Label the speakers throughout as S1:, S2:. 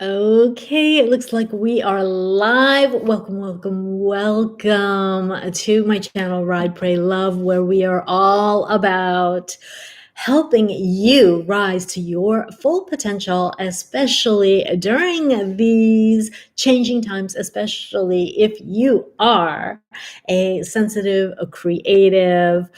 S1: Okay, it looks like we are live. Welcome, welcome, welcome to my channel, Ride, Pray, Love, where we are all about helping you rise to your full potential, especially during these changing times, especially if you are a sensitive, a creative,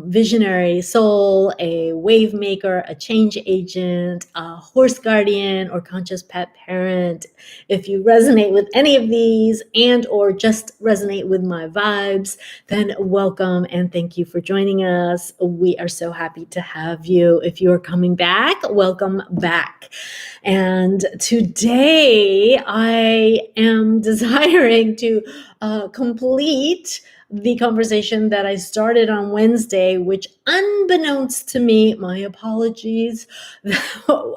S1: visionary soul, a wave maker, a change agent, a horse guardian, or conscious pet parent. If you resonate with any of these and or just resonate with my vibes, then welcome and thank you for joining us. We are so happy to have you. If you are coming back, welcome back. And today I am desiring to complete the conversation that I started on Wednesday, which unbeknownst to me, my apologies,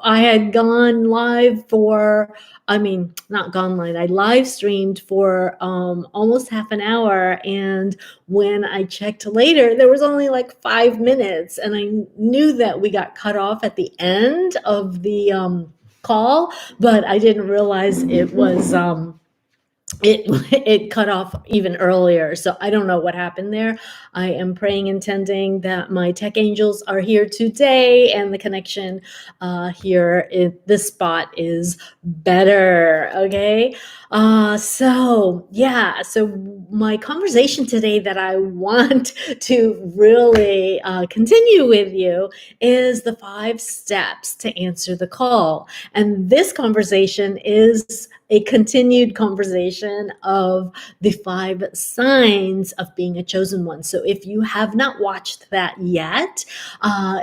S1: I had gone live for, not gone live, I live streamed for almost half an hour. And when I checked later, there was only like 5 minutes. And I knew that we got cut off at the end of the call, but I didn't realize it was, it cut off even earlier. So I don't know what happened there. I am praying, intending that my tech angels are here today and the connection here in this spot is better. Okay. So my conversation today that I want to really continue with you is the 5 steps to answer the call. And this conversation is a continued conversation of the 5 signs of being a chosen one. So if you have not watched that yet, I'm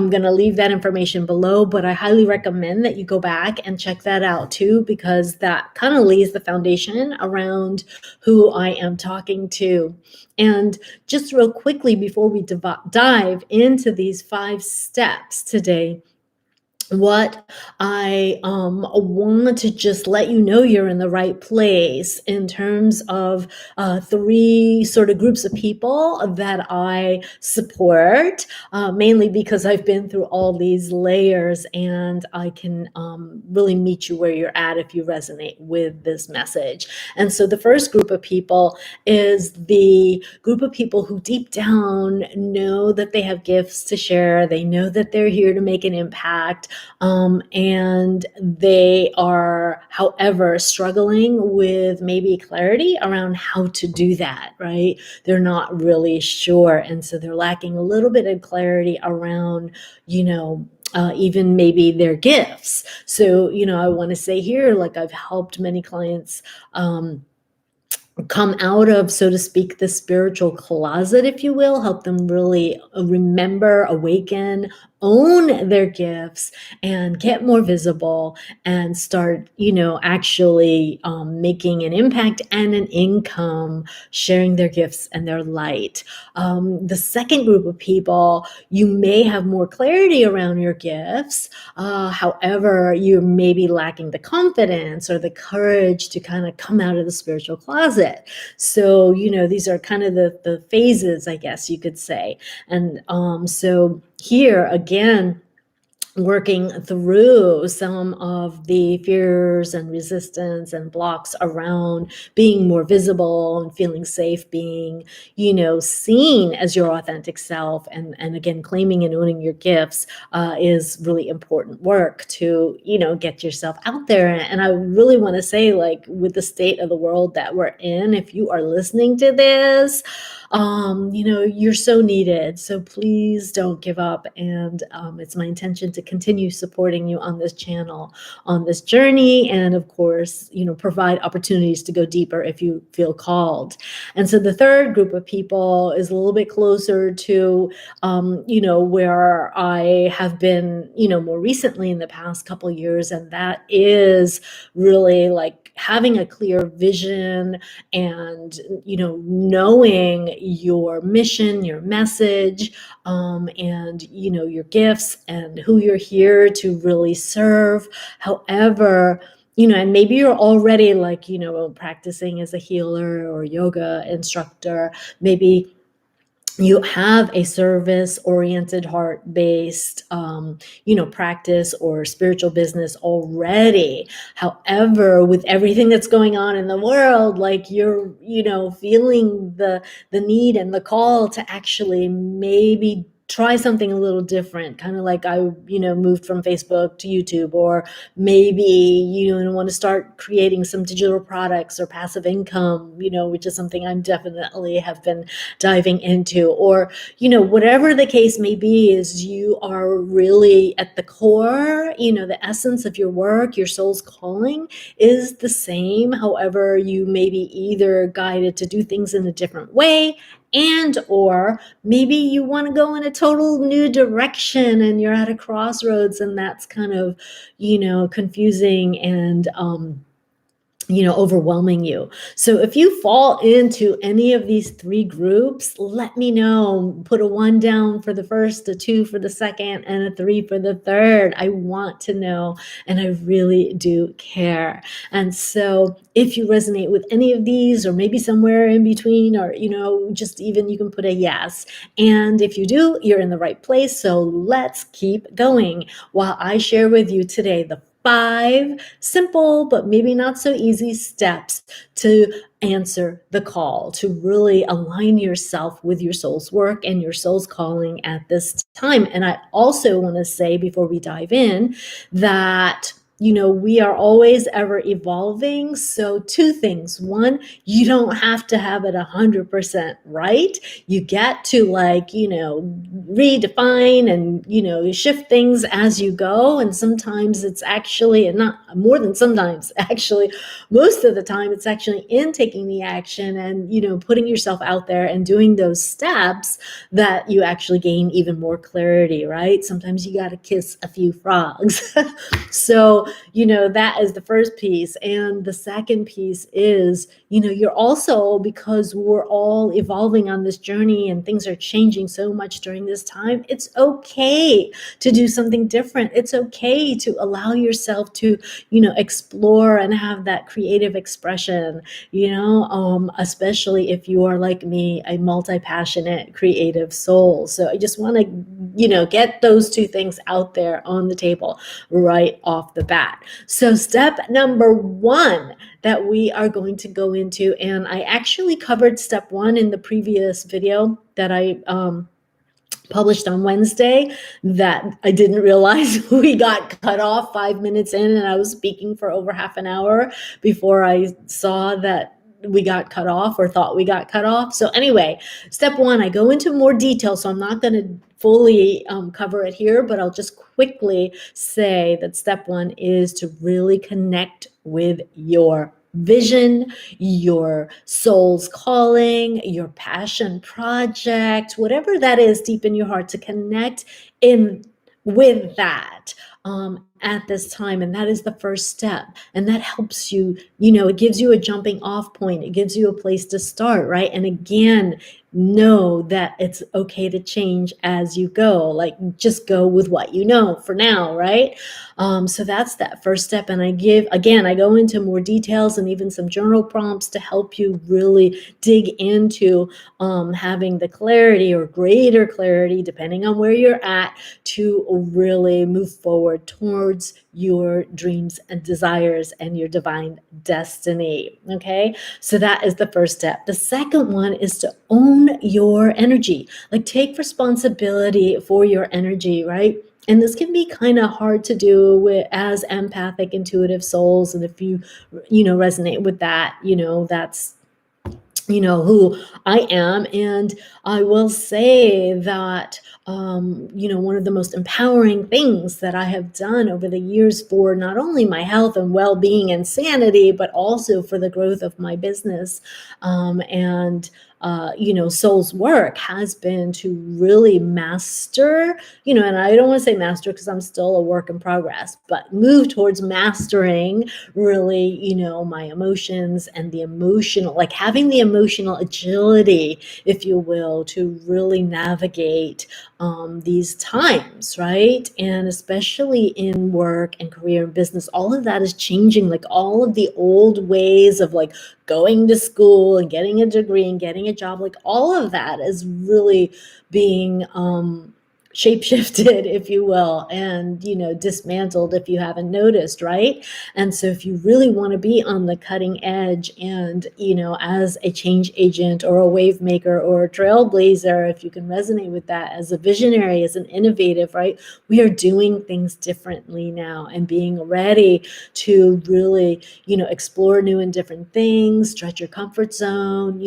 S1: going to leave that information below, but I highly recommend that you go back and check that out too, because that kind of lays the foundation around who I am talking to. And just real quickly, before we dive into these 5 steps today, what I want to just let you know, you're in the right place in terms of 3 sort of groups of people that I support, mainly because I've been through all these layers and I can really meet you where you're at if you resonate with this message. And so the first group of people is the group of people who deep down know that they have gifts to share. They know that they're here to make an impact. And they are, however, struggling with maybe clarity around how to do that, right? They're not really sure. And so they're lacking a little bit of clarity around, even maybe their gifts. So, I want to say here, like I've helped many clients, come out of, so to speak, the spiritual closet, if you will, help them really remember, awaken, own their gifts and get more visible and start, actually making an impact and an income, sharing their gifts and their light. The second group of people, you may have more clarity around your gifts. However, you may be lacking the confidence or the courage to kind of come out of the spiritual closet. So, these are kind of the phases, I guess you could say. And so here again, working through some of the fears and resistance and blocks around being more visible and feeling safe, being, seen as your authentic self, and again, claiming and owning your gifts is really important work to, get yourself out there. And I really want to say, like, with the state of the world that we're in, if you are listening to this, you're so needed. So please don't give up. And it's my intention to continue supporting you on this channel, on this journey. And of course, provide opportunities to go deeper if you feel called. And so the third group of people is a little bit closer to, where I have been, more recently in the past couple of years. And that is really like having a clear vision and, knowing your mission, your message, and, your gifts and who you're here to really serve. However, and maybe you're already like, practicing as a healer or yoga instructor, maybe you have a service oriented, heart based, practice or spiritual business already. However, with everything that's going on in the world, like you're, feeling the need and the call to actually maybe try something a little different, kind of like I, moved from Facebook to YouTube, or maybe you want to start creating some digital products or passive income, which is something I'm definitely have been diving into, or whatever the case may be, is you are really at the core, the essence of your work, your soul's calling is the same. However, you may be either guided to do things in a different way, and or maybe you want to go in a total new direction and you're at a crossroads, and that's kind of confusing and overwhelming you. So if you fall into any of these three groups, let me know. Put a 1 down for the first, a 2 for the second, and a 3 for the third. I want to know, and I really do care. And so if you resonate with any of these, or maybe somewhere in between, or, just even you can put a yes. And if you do, you're in the right place. So let's keep going while I share with you today the 5 simple, but maybe not so easy steps to answer the call, to really align yourself with your soul's work and your soul's calling at this time. And I also want to say, before we dive in, that we are always ever evolving. So 2 things. 1, you don't have to have it 100% right. You get to redefine and, shift things as you go. And sometimes it's actually, and not more than sometimes, actually, most of the time, it's actually in taking the action and, putting yourself out there and doing those steps that you actually gain even more clarity, right? Sometimes you got to kiss a few frogs. So, that is the first piece. And the second piece is, you're also, because we're all evolving on this journey and things are changing so much during this time, it's okay to do something different. It's okay to allow yourself to, explore and have that creative expression, especially if you are like me, a multi-passionate creative soul. So I just want to, get those 2 things out there on the table right off the bat. So step number 1 that we are going to go into, and I actually covered step 1 in the previous video that I published on Wednesday, that I didn't realize we got cut off 5 minutes in, and I was speaking for over half an hour before I saw that we got cut off, or thought we got cut off. So anyway, step 1, I go into more detail, so I'm not going to fully cover it here, but I'll just quickly say that step 1 is to really connect with your vision, your soul's calling, your passion project, whatever that is deep in your heart, to connect in with that at this time. And that is the first step. And that helps you, it gives you a jumping off point. It gives you a place to start, right? And again, know that it's okay to change as you go. Like, just go with what you know for now, right? So that's that first step. And I go into more details and even some journal prompts to help you really dig into having the clarity or greater clarity, depending on where you're at, to really move forward towards your dreams and desires and your divine destiny. Okay. So that is the first step. The second one is to own your energy, like take responsibility for your energy, right? And this can be kind of hard to do as empathic, intuitive souls. And if you, resonate with that, that's who I am. And I will say that, one of the most empowering things that I have done over the years for not only my health and well-being and sanity, but also for the growth of my business, and soul's work, has been to really master, and I don't want to say master because I'm still a work in progress, but move towards mastering really, my emotions and the emotional, like having the emotional agility, if you will, to really navigate these times, right? And especially in work and career and business, all of that is changing. Like all of the old ways of like going to school and getting a degree and getting a job, like all of that is really being shapeshifted, if you will, and dismantled if you haven't noticed, right? And so if you really want to be on the cutting edge and as a change agent or a wave maker or a trailblazer, if you can resonate with that as a visionary, as an innovative, right? We are doing things differently now and being ready to really explore new and different things, stretch your comfort zone,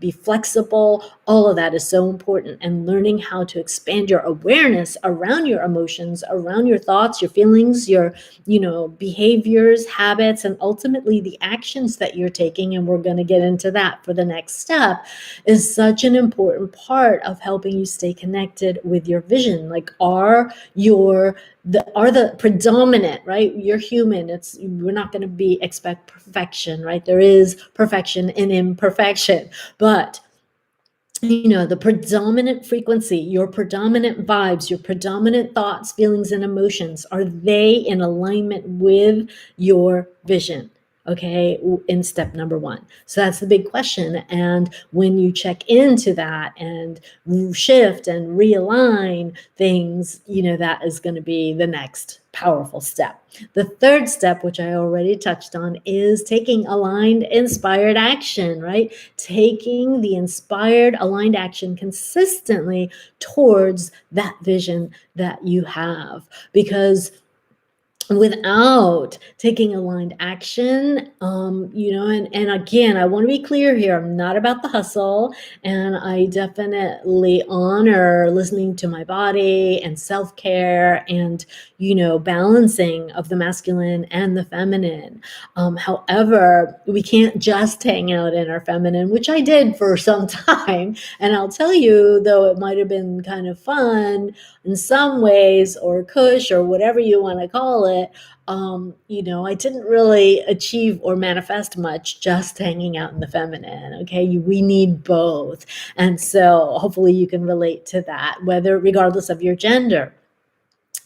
S1: be flexible. All of that is so important, and learning how to expand your awareness around your emotions, around your thoughts, your feelings, your behaviors, habits, and ultimately the actions that you're taking. And we're going to get into that for the next step, is such an important part of helping you stay connected with your vision. Like, are the predominant, right? You're human. We're not going to expect perfection, right? There is perfection in imperfection, but the predominant frequency, your predominant vibes, your predominant thoughts, feelings, and emotions, are they in alignment with your vision? Okay, in step number one. So that's the big question. And when you check into that and shift and realign things, that is going to be the next powerful step. The third step, which I already touched on, is taking aligned, inspired action, right? Taking the inspired, aligned action consistently towards that vision that you have. Because without taking aligned action, and again, I want to be clear here, I'm not about the hustle, and I definitely honor listening to my body and self-care and, balancing of the masculine and the feminine. However, we can't just hang out in our feminine, which I did for some time. And I'll tell you, though it might have been kind of fun in some ways, or cush, or whatever you want to call it, I didn't really achieve or manifest much just hanging out in the feminine. Okay, we need both. And so hopefully you can relate to that, regardless of your gender.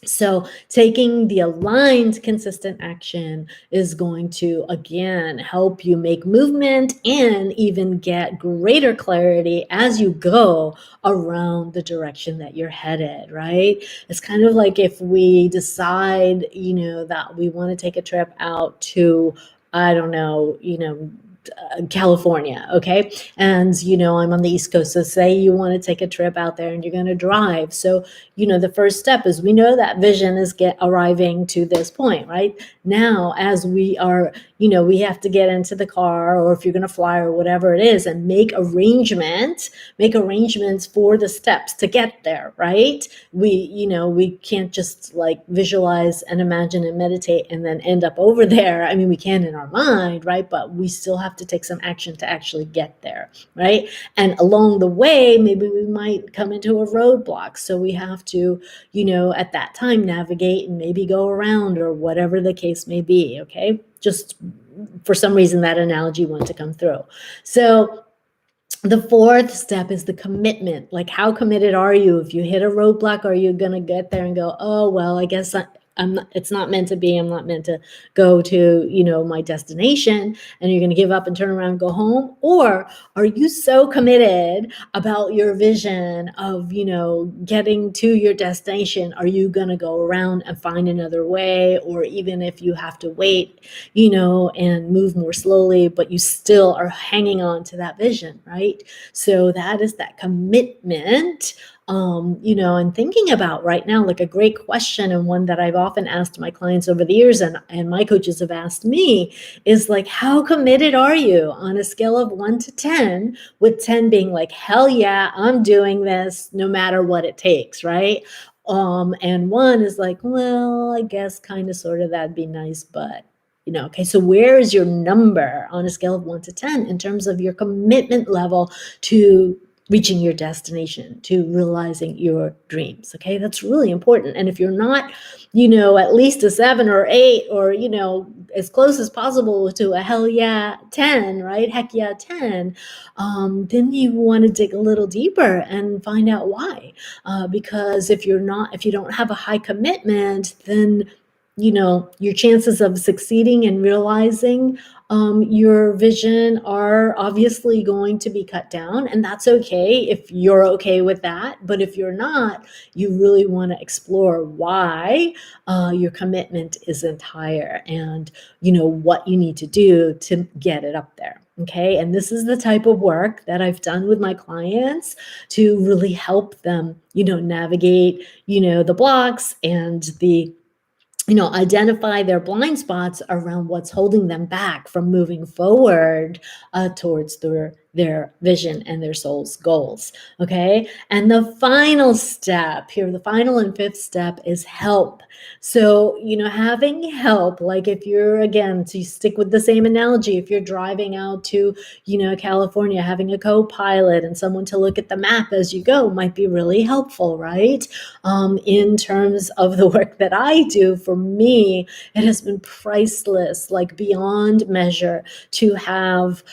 S1: So taking the aligned, consistent action is going to, again, help you make movement and even get greater clarity as you go around the direction that you're headed, right? It's kind of like if we decide, that we want to take a trip out to, I don't know, California, okay? And, I'm on the East Coast. So say you want to take a trip out there and you're going to drive. So, the first step is we know that vision is arriving to this point, right? Now, as we are, we have to get into the car, or if you're going to fly or whatever it is, and make arrangements for the steps to get there, right? We can't just like visualize and imagine and meditate and then end up over there. I mean, we can in our mind, right? But we still have to take some action to actually get there, right? And along the way, maybe we might come into a roadblock. So we have to, at that time, navigate and maybe go around, or whatever the case may be, okay? Just for some reason, that analogy wanted to come through. So the fourth step is the commitment. Like, how committed are you? If you hit a roadblock, are you going to get there and go, oh, well, I guess it's not meant to be. I'm not meant to go to, my destination, and you're going to give up and turn around and go home? Or are you so committed about your vision of, getting to your destination? Are you going to go around and find another way? Or even if you have to wait, and move more slowly, but you still are hanging on to that vision, right? So that is that commitment. And thinking about right now, like a great question, and one that I've often asked my clients over the years, and my coaches have asked me, is like, how committed are you on a scale of 1 to 10, with 10 being like, hell yeah, I'm doing this no matter what it takes, right? And 1 is like, well, I guess kind of, sort of, that'd be nice, but okay, so where is your number on a scale of 1 to 10 in terms of your commitment level to reaching your destination, to realizing your dreams. Okay, that's really important. And if you're not, at least a 7 or 8, or, as close as possible to a hell yeah 10, right? Heck yeah 10, then you want to dig a little deeper and find out why. Because if you don't have a high commitment, then your chances of succeeding and realizing your vision are obviously going to be cut down, and that's okay if you're okay with that. But if you're not, you really want to explore why your commitment isn't higher, and what you need to do to get it up there. Okay, and this is the type of work that I've done with my clients to really help them, navigate, the blocks and the identify their blind spots around what's holding them back from moving forward towards their vision and their soul's goals. Okay. And the final step here, the final and fifth step, is help. So, having help, like if you're, again, to stick with the same analogy, if you're driving out to, California, having a co-pilot and someone to look at the map as you go might be really helpful, right? In terms of the work that I do, for me, it has been priceless, like beyond measure, to have,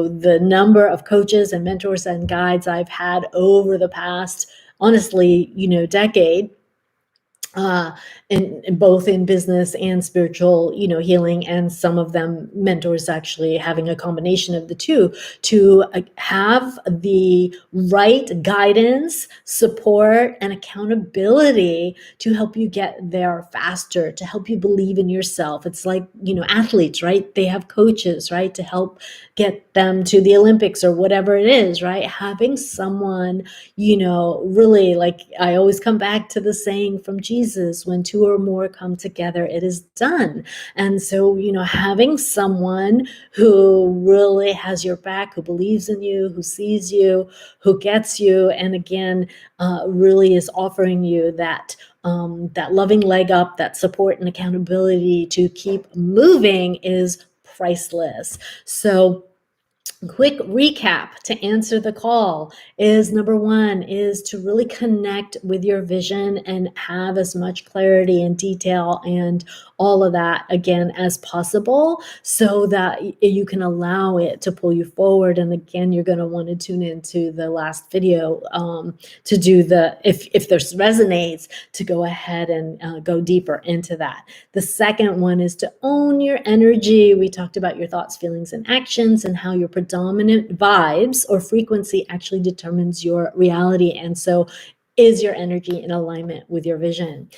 S1: the number of coaches and mentors and guides I've had over the past, honestly, decade, in both in business and spiritual, healing, and some of them mentors actually having a combination of the two, to have the right guidance, support, and accountability to help you get there faster, to help you believe in yourself. It's like, athletes, right? They have coaches, right, to help get them to the Olympics or whatever it is, right? Having someone, really, like I always come back to the saying from Jesus, when two or more come together, it is done. And so, having someone who really has your back, who believes in you, who sees you, who gets you, and again, really is offering you that loving leg up, that support and accountability to keep moving, is priceless. So, quick recap to answer the call is, number one is to really connect with your vision and have as much clarity and detail and all of that, again, as possible, so that you can allow it to pull you forward. And again, you're going to want to tune into the last video to do if this resonates, to go ahead and go deeper into that. The second one is to own your energy. We talked about your thoughts, feelings, and actions, and how your predominant vibes or frequency actually determines your reality. And so, is your energy in alignment with your vision?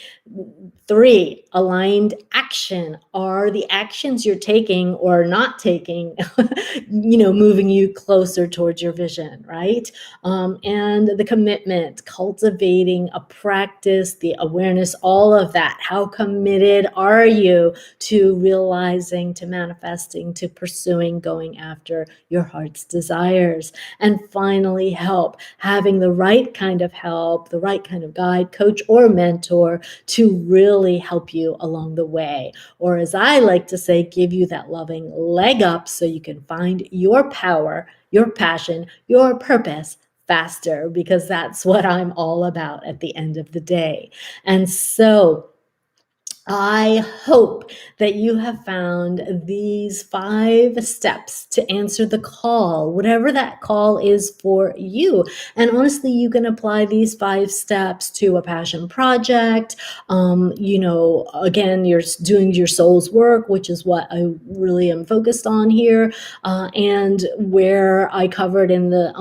S1: 3, aligned action. Are the actions you're taking or not taking, moving you closer towards your vision, right? And the commitment, cultivating a practice, the awareness, all of that. How committed are you to realizing, to manifesting, to pursuing, going after your heart's desires? And finally, help. Having the right kind of help, the right kind of guide, coach, or mentor to really help you along the way. Or, as I like to say, give you that loving leg up so you can find your power, your passion, your purpose faster, because that's what I'm all about at the end of the day. And so, I hope that you have found these 5 steps to answer the call, whatever that call is for you. And honestly, you can apply these 5 steps to a passion project. Again, you're doing your soul's work, which is what I really am focused on here. And where I covered in the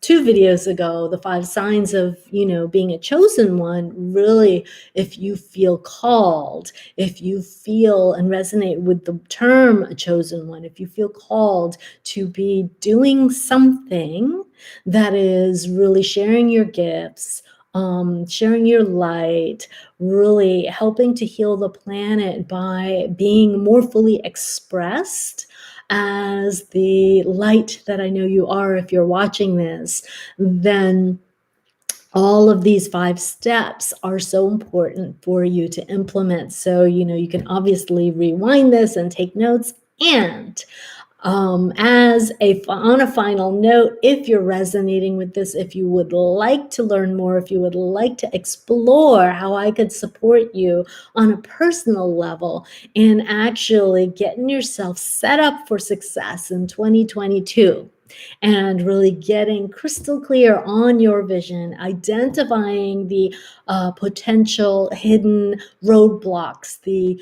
S1: 2 videos ago, the 5 signs of, being a chosen one. Really, if you feel called, if you feel and resonate with the term a chosen one, if you feel called to be doing something that is really sharing your gifts, sharing your light, really helping to heal the planet by being more fully expressed as the light that I know you are if you're watching this, then all of these 5 steps are so important for you to implement. So, you can obviously rewind this and take notes. And On a final note, if you're resonating with this, if you would like to learn more, if you would like to explore how I could support you on a personal level in actually getting yourself set up for success in 2022, and really getting crystal clear on your vision, identifying the potential hidden roadblocks, the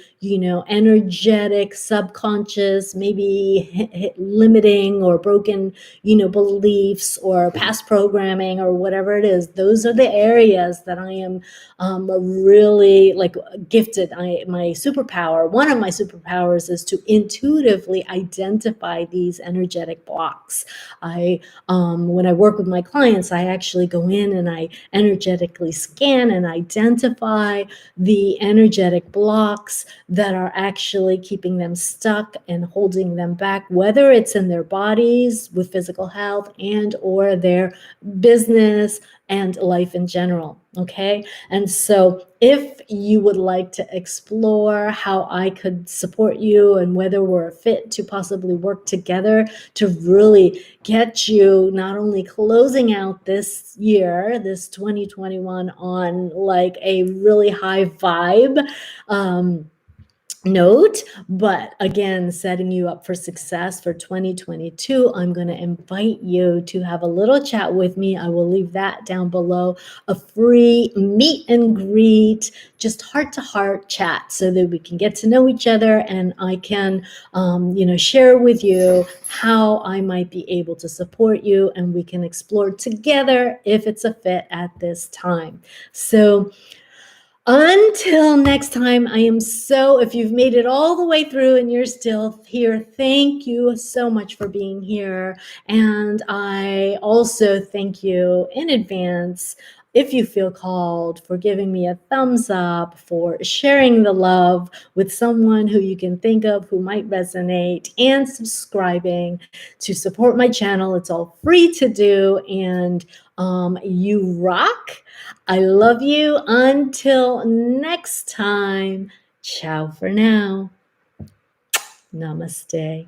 S1: energetic, subconscious, maybe limiting or broken beliefs or past programming or whatever it is. Those are the areas that I am really like gifted. My superpower, one of my superpowers, is to intuitively identify these energetic blocks. When I work with my clients, I actually go in and I energetically scan and identify the energetic blocks that are actually keeping them stuck and holding them back, whether it's in their bodies with physical health and or their business and life in general. Okay. And so if you would like to explore how I could support you and whether we're a fit to possibly work together to really get you not only closing out this year, this 2021, on like a really high vibe, note, but again, setting you up for success for 2022, I'm going to invite you to have a little chat with me. I will leave that down below, a free meet and greet, just heart to heart chat so that we can get to know each other and I can, share with you how I might be able to support you and we can explore together if it's a fit at this time. So until next time, if you've made it all the way through and you're still here, thank you so much for being here. And I also thank you in advance, if you feel called, for giving me a thumbs up, for sharing the love with someone who you can think of who might resonate, and subscribing to support my channel. It's all free to do, and you rock. I love you. Until next time, ciao for now. Namaste.